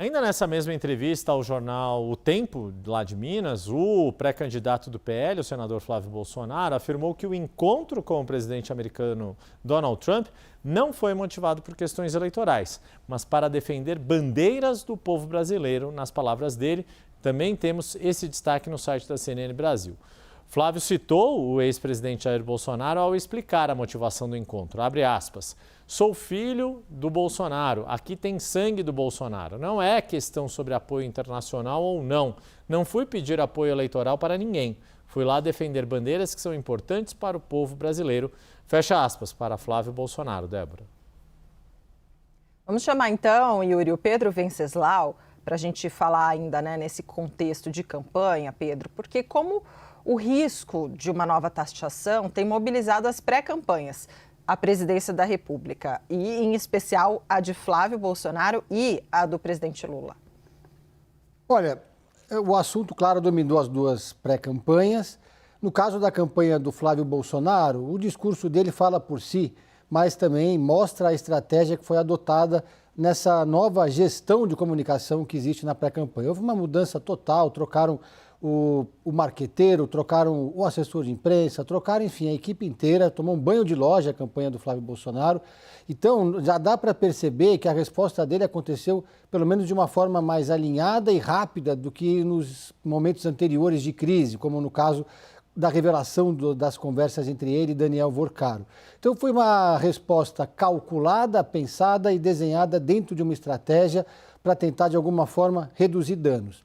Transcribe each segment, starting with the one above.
Ainda nessa mesma entrevista ao jornal O Tempo, lá de Minas, o pré-candidato do PL, o senador Flávio Bolsonaro, afirmou que o encontro com o presidente americano Donald Trump não foi motivado por questões eleitorais, mas para defender bandeiras do povo brasileiro, nas palavras dele. Também temos esse destaque no site da CNN Brasil. Flávio citou o ex-presidente Jair Bolsonaro ao explicar a motivação do encontro. Abre aspas. Sou filho do Bolsonaro, aqui tem sangue do Bolsonaro. Não é questão sobre apoio internacional ou não. Não fui pedir apoio eleitoral para ninguém. Fui lá defender bandeiras que são importantes para o povo brasileiro. Fecha aspas para Flávio Bolsonaro, Débora. Vamos chamar então, Yuri, o Pedro Venceslau, para a gente falar ainda, né, nesse contexto de campanha, Pedro, porque como o risco de uma nova taxação tem mobilizado as pré-campanhas, a presidência da República e, em especial, a de Flávio Bolsonaro e a do presidente Lula. Olha, o assunto, claro, dominou as duas pré-campanhas. No caso da campanha do Flávio Bolsonaro, o discurso dele fala por si, mas também mostra a estratégia que foi adotada nessa nova gestão de comunicação que existe na pré-campanha. Houve uma mudança total, trocaram o marqueteiro, trocaram o assessor de imprensa, trocaram, enfim, a equipe inteira, tomou um banho de loja a campanha do Flávio Bolsonaro. Então, já dá para perceber que a resposta dele aconteceu, pelo menos de uma forma mais alinhada e rápida do que nos momentos anteriores de crise, como no caso da revelação das conversas entre ele e Daniel Vorcaro. Então, foi uma resposta calculada, pensada e desenhada dentro de uma estratégia para tentar, de alguma forma, reduzir danos.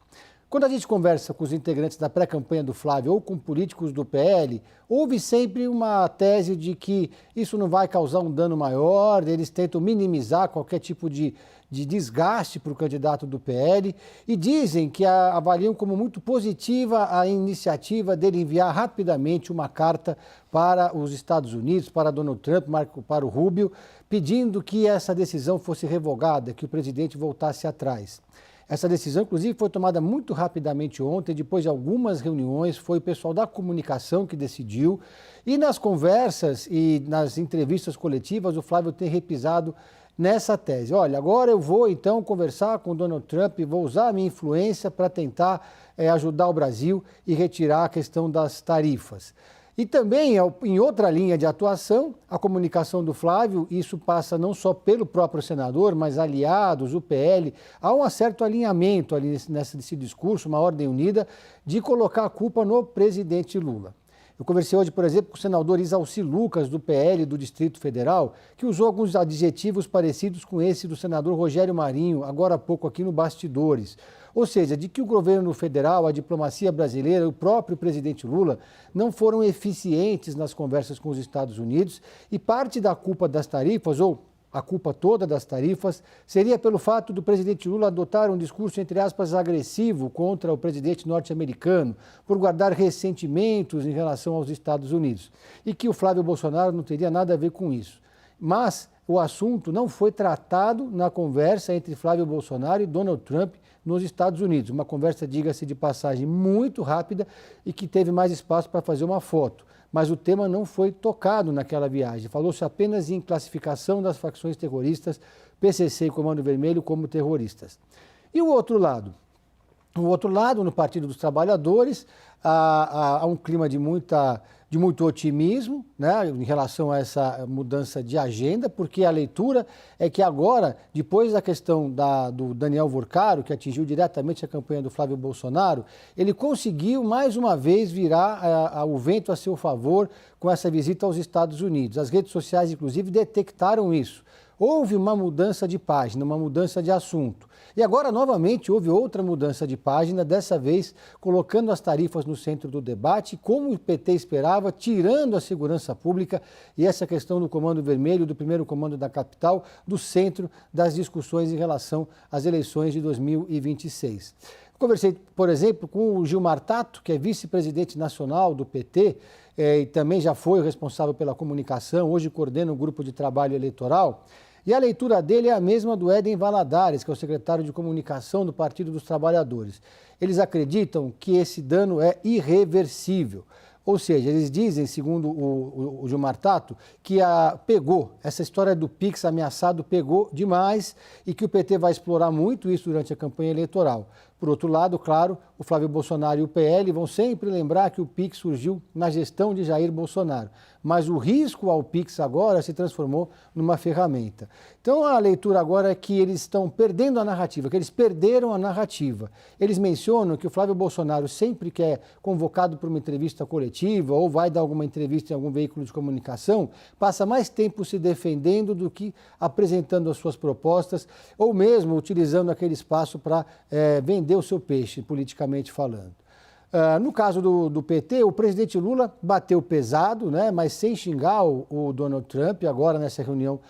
Quando a gente conversa com os integrantes da pré-campanha do Flávio ou com políticos do PL, houve sempre uma tese de que isso não vai causar um dano maior, eles tentam minimizar qualquer tipo de desgaste para o candidato do PL e dizem que avaliam como muito positiva a iniciativa dele enviar rapidamente uma carta para os Estados Unidos, para Donald Trump, para o Rubio, pedindo que essa decisão fosse revogada, que o presidente voltasse atrás. Essa decisão, inclusive, foi tomada muito rapidamente ontem, depois de algumas reuniões, foi o pessoal da comunicação que decidiu. E nas conversas e nas entrevistas coletivas, o Flávio tem repisado nessa tese. Olha, agora eu vou então conversar com o Donald Trump, vou usar a minha influência para tentar ajudar o Brasil e retirar a questão das tarifas. E também, em outra linha de atuação, a comunicação do Flávio, isso passa não só pelo próprio senador, mas aliados, o PL, há um certo alinhamento ali nesse discurso, uma ordem unida, de colocar a culpa no presidente Lula. Eu conversei hoje, por exemplo, com o senador Isalci Lucas, do PL do Distrito Federal, que usou alguns adjetivos parecidos com esse do senador Rogério Marinho, agora há pouco aqui no Bastidores. Ou seja, de que o governo federal, a diplomacia brasileira, o próprio presidente Lula não foram eficientes nas conversas com os Estados Unidos e parte da culpa das tarifas, ou a culpa toda das tarifas, seria pelo fato do presidente Lula adotar um discurso, entre aspas, agressivo contra o presidente norte-americano, por guardar ressentimentos em relação aos Estados Unidos. E que o Flávio Bolsonaro não teria nada a ver com isso. Mas o assunto não foi tratado na conversa entre Flávio Bolsonaro e Donald Trump nos Estados Unidos. Uma conversa, diga-se de passagem, muito rápida e que teve mais espaço para fazer uma foto. Mas o tema não foi tocado naquela viagem. Falou-se apenas em classificação das facções terroristas, PCC e Comando Vermelho, como terroristas. E o outro lado? O outro lado, no Partido dos Trabalhadores, há um clima de muito otimismo, né, em relação a essa mudança de agenda, porque a leitura é que agora, depois da questão do Daniel Vorcaro, que atingiu diretamente a campanha do Flávio Bolsonaro, ele conseguiu mais uma vez virar o vento a seu favor com essa visita aos Estados Unidos. As redes sociais, inclusive, detectaram isso. Houve uma mudança de página, uma mudança de assunto. E agora, novamente, houve outra mudança de página, dessa vez colocando as tarifas no centro do debate, como o PT esperava, tirando a segurança pública e essa questão do Comando Vermelho, do primeiro comando da capital, do centro das discussões em relação às eleições de 2026. Conversei, por exemplo, com o Gilmar Tato, que é vice-presidente nacional do PT, e também já foi o responsável pela comunicação, hoje coordena o grupo de trabalho eleitoral. E a leitura dele é a mesma do Éden Valadares, que é o secretário de comunicação do Partido dos Trabalhadores. Eles acreditam que esse dano é irreversível. Ou seja, eles dizem, segundo o Gilmar Tato, que essa história do Pix ameaçado pegou demais e que o PT vai explorar muito isso durante a campanha eleitoral. Por outro lado, claro, o Flávio Bolsonaro e o PL vão sempre lembrar que o Pix surgiu na gestão de Jair Bolsonaro. Mas o risco ao Pix agora se transformou numa ferramenta. Então a leitura agora é que eles estão perdendo a narrativa, que eles perderam a narrativa. Eles mencionam que o Flávio Bolsonaro, sempre que é convocado para uma entrevista coletiva ou vai dar alguma entrevista em algum veículo de comunicação, passa mais tempo se defendendo do que apresentando as suas propostas ou mesmo utilizando aquele espaço para vender o seu peixe, politicamente falando. No caso do PT, o presidente Lula bateu pesado, né, mas sem xingar o Donald Trump, agora nessa reunião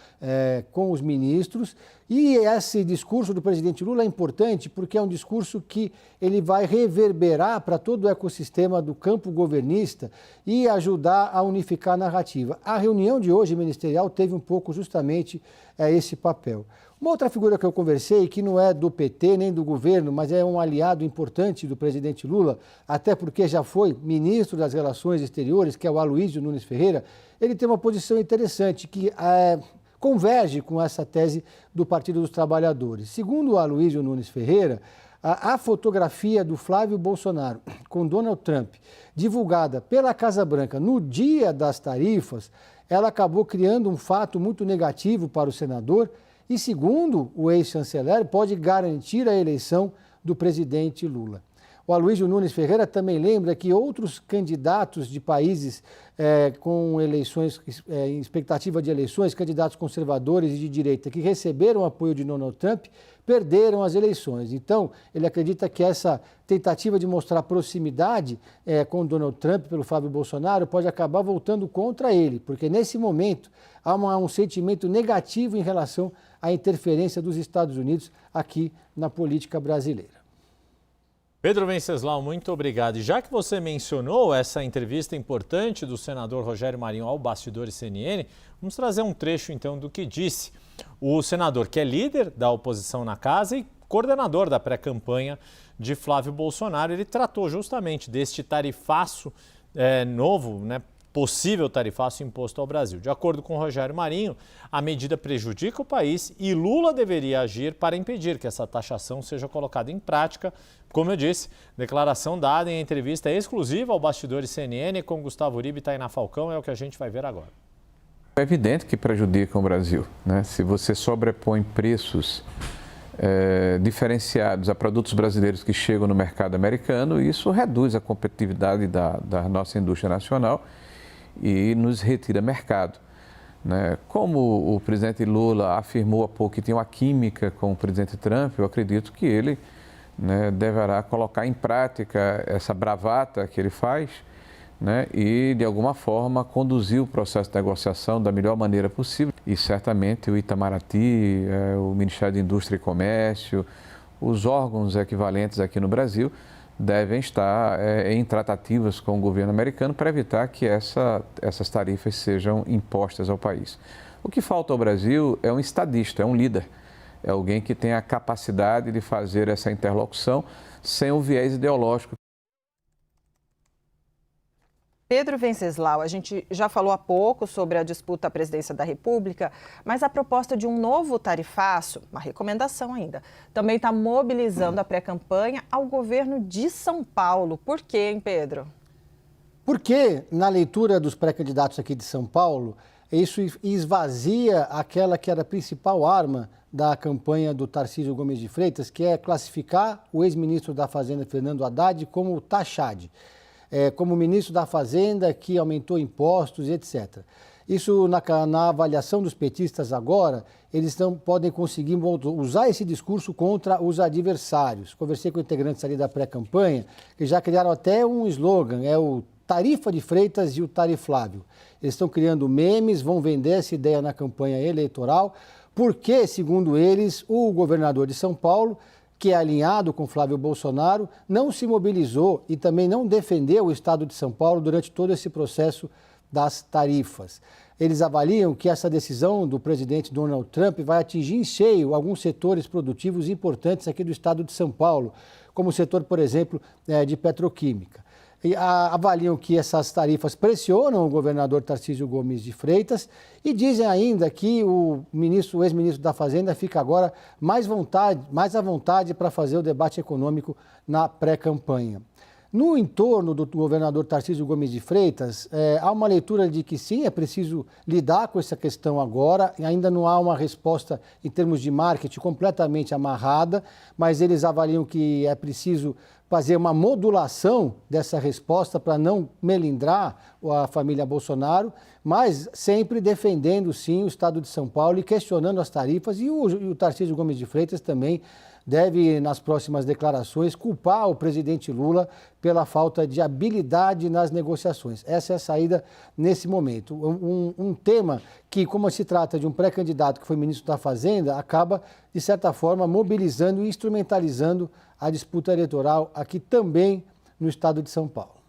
com os ministros. E esse discurso do presidente Lula é importante porque é um discurso que ele vai reverberar para todo o ecossistema do campo governista e ajudar a unificar a narrativa. A reunião de hoje ministerial teve um pouco justamente esse papel. Uma outra figura que eu conversei, que não é do PT nem do governo, mas é um aliado importante do presidente Lula, até porque já foi ministro das Relações Exteriores, que é o Aloysio Nunes Ferreira, ele tem uma posição interessante que converge com essa tese do Partido dos Trabalhadores. Segundo o Aloysio Nunes Ferreira, a fotografia do Flávio Bolsonaro com Donald Trump, divulgada pela Casa Branca no dia das tarifas, ela acabou criando um fato muito negativo para o senador e, segundo o ex-chanceler, pode garantir a eleição do presidente Lula. O Aloysio Nunes Ferreira também lembra que outros candidatos de países com eleições, em expectativa de eleições, candidatos conservadores e de direita que receberam apoio de Donald Trump, perderam as eleições. Então, ele acredita que essa tentativa de mostrar proximidade com Donald Trump pelo Flávio Bolsonaro pode acabar voltando contra ele, porque nesse momento há um sentimento negativo em relação à interferência dos Estados Unidos aqui na política brasileira. Pedro Venceslau, muito obrigado. E já que você mencionou essa entrevista importante do senador Rogério Marinho ao Bastidores CNN, vamos trazer um trecho então do que disse o senador, que é líder da oposição na casa e coordenador da pré-campanha de Flávio Bolsonaro. Ele tratou justamente deste tarifaço novo, né? Possível tarifaço imposto ao Brasil. De acordo com Rogério Marinho, a medida prejudica o país e Lula deveria agir para impedir que essa taxação seja colocada em prática. Como eu disse, declaração dada em entrevista exclusiva ao Bastidores CNN com Gustavo Uribe e Tainá Falcão, é o que a gente vai ver agora. É evidente que prejudica o Brasil, né? Se você sobrepõe preços diferenciados a produtos brasileiros que chegam no mercado americano, isso reduz a competitividade da nossa indústria nacional e nos retira mercado, né? Como o presidente Lula afirmou há pouco que tem uma química com o presidente Trump, eu acredito que ele, né, deverá colocar em prática essa bravata que ele faz, né, e de alguma forma conduzir o processo de negociação da melhor maneira possível. E certamente o Itamaraty, o Ministério da Indústria e Comércio, os órgãos equivalentes aqui no Brasil devem estar em tratativas com o governo americano para evitar que essas tarifas sejam impostas ao país. O que falta ao Brasil é um estadista, é um líder, é alguém que tem a capacidade de fazer essa interlocução sem o viés ideológico. Pedro Venceslau, a gente já falou há pouco sobre a disputa à presidência da República, mas a proposta de um novo tarifaço, uma recomendação ainda, também está mobilizando a pré-campanha ao governo de São Paulo. Por quê, hein, Pedro? Porque, na leitura dos pré-candidatos aqui de São Paulo, isso esvazia aquela que era a principal arma da campanha do Tarcísio Gomes de Freitas, que é classificar o ex-ministro da Fazenda, Fernando Haddad, como taxade. Como ministro da Fazenda que aumentou impostos, etc. Isso, na avaliação dos petistas agora, eles não podem conseguir usar esse discurso contra os adversários. Conversei com integrantes ali da pré-campanha, que já criaram até um slogan, é o Tarifa de Freitas e o Tariflávio. Eles estão criando memes, vão vender essa ideia na campanha eleitoral, porque, segundo eles, o governador de São Paulo, que é alinhado com Flávio Bolsonaro, não se mobilizou e também não defendeu o Estado de São Paulo durante todo esse processo das tarifas. Eles avaliam que essa decisão do presidente Donald Trump vai atingir em cheio alguns setores produtivos importantes aqui do Estado de São Paulo, como o setor, por exemplo, de petroquímica. avaliam que essas tarifas pressionam o governador Tarcísio Gomes de Freitas e dizem ainda que o ex-ministro da Fazenda fica agora mais à vontade para fazer o debate econômico na pré-campanha. No entorno do governador Tarcísio Gomes de Freitas, há uma leitura de que sim, é preciso lidar com essa questão agora, e ainda não há uma resposta em termos de marketing completamente amarrada, mas eles avaliam que é preciso fazer uma modulação dessa resposta para não melindrar a família Bolsonaro, mas sempre defendendo sim o Estado de São Paulo e questionando as tarifas, e o Tarcísio Gomes de Freitas também deve, nas próximas declarações, culpar o presidente Lula pela falta de habilidade nas negociações. Essa é a saída nesse momento. Um tema que, como se trata de um pré-candidato que foi ministro da Fazenda, acaba, de certa forma, mobilizando e instrumentalizando a disputa eleitoral aqui também no estado de São Paulo.